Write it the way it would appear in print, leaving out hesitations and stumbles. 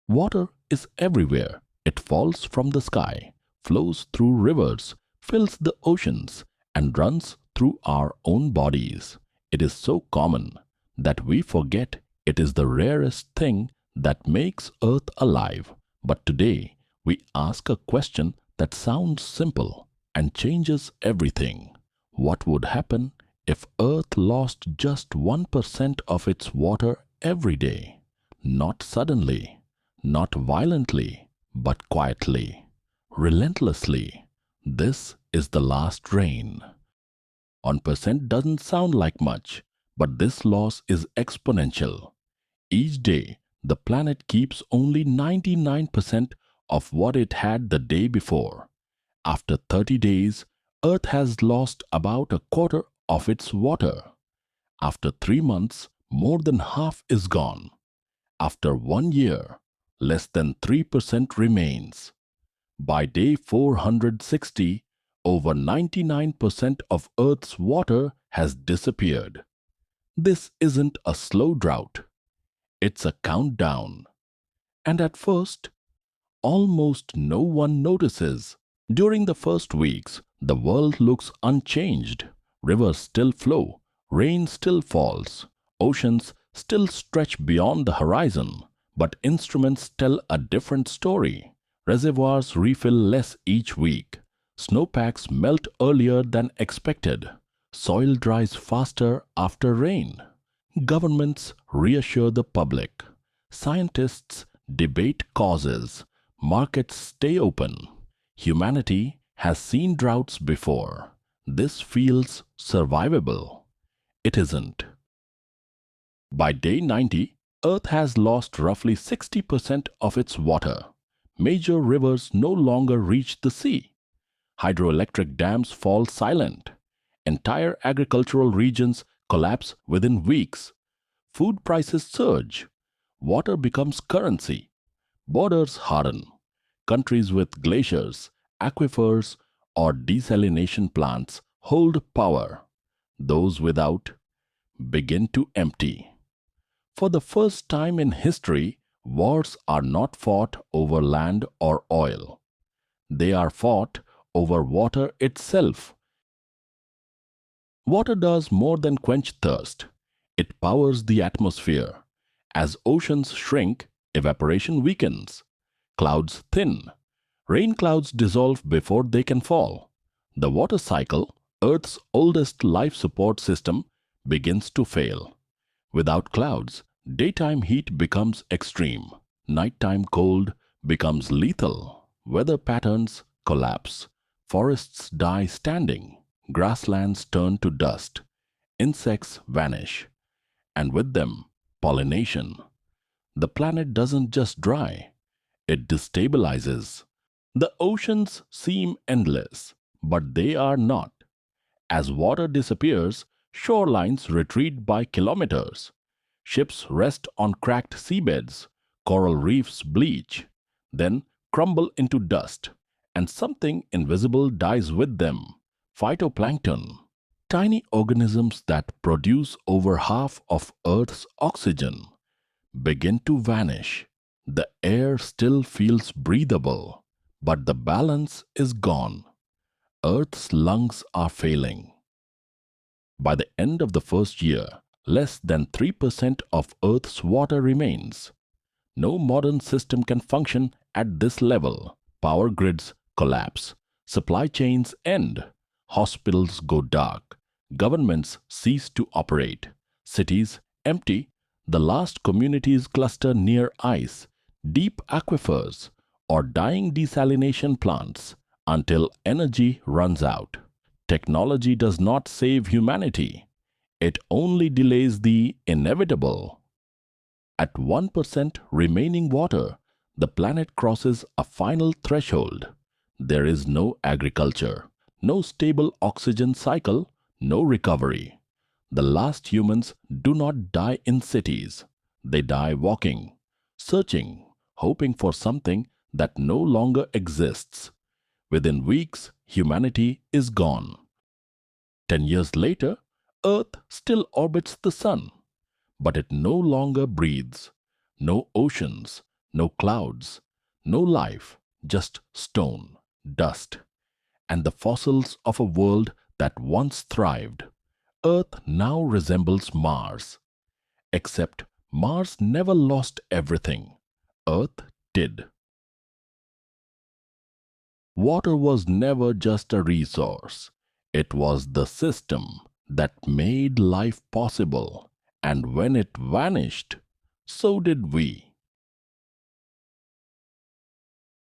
Water is everywhere. It falls from the sky, flows through rivers, fills the oceans, and runs through our own bodies. It is so common that we forget it is the rarest thing that makes Earth alive. But today, we ask a question that sounds simple and changes everything. What would happen if Earth lost just 1% of its water every day? Not suddenly, not violently, but quietly, relentlessly. This is the last rain. 1% doesn't sound like much, but this loss is exponential. Each day, the planet keeps only 99% of what it had the day before. After 30 days, Earth has lost about a quarter of its water. After 3 months, more than half is gone. After 1 year, less than 3% remains. By day 460, over 99% of Earth's water has disappeared. This isn't a slow drought, it's a countdown. And at first, almost no one notices. During the first weeks, the world looks unchanged. Rivers still flow, rain still falls, oceans still stretch beyond the horizon. But instruments tell a different story. Reservoirs refill less each week. Snowpacks melt earlier than expected. Soil dries faster after rain. Governments reassure the public. Scientists debate causes. Markets stay open. Humanity has seen droughts before. This feels survivable. It isn't. By day 90, Earth has lost roughly 60% of its water. Major rivers no longer reach the sea. Hydroelectric dams fall silent. Entire agricultural regions collapse within weeks. Food prices surge. Water becomes currency. Borders harden. Countries with glaciers, aquifers, or desalination plants hold power. Those without begin to empty. For the first time in history, wars are not fought over land or oil. They are fought over water itself. Water does more than quench thirst. It powers the atmosphere. As oceans shrink, evaporation weakens. Clouds thin. Rain clouds dissolve before they can fall. The water cycle, Earth's oldest life support system, begins to fail. Without clouds, daytime heat becomes extreme. Nighttime cold becomes lethal. Weather patterns collapse. Forests die standing. Grasslands turn to dust. Insects vanish. And with them, pollination. The planet doesn't just dry, it destabilizes. The oceans seem endless, but they are not. As water disappears, shorelines retreat by kilometers. Ships rest on cracked seabeds, coral reefs bleach, then crumble into dust, and something invisible dies with them: phytoplankton. Tiny organisms that produce over half of Earth's oxygen begin to vanish. The air still feels breathable, but the balance is gone. Earth's lungs are failing. By the end of the first year, less than 3% of Earth's water remains. No modern system can function at this level. Power grids collapse, supply chains end, hospitals go dark, governments cease to operate, cities empty, the last communities cluster near ice, deep aquifers, or dying desalination plants until energy runs out. Technology does not save humanity. It only delays the inevitable. At 1% remaining water, the planet crosses a final threshold. There is no agriculture, no stable oxygen cycle, no recovery. The last humans do not die in cities. They die walking, searching, hoping for something that no longer exists. Within weeks, humanity is gone. 10 years later, Earth still orbits the Sun, but it no longer breathes. No oceans, no clouds, no life, just stone, dust, and the fossils of a world that once thrived. Earth now resembles Mars, except Mars never lost everything. Earth did. Water was never just a resource. It was the system that made life possible. And when it vanished, so did we.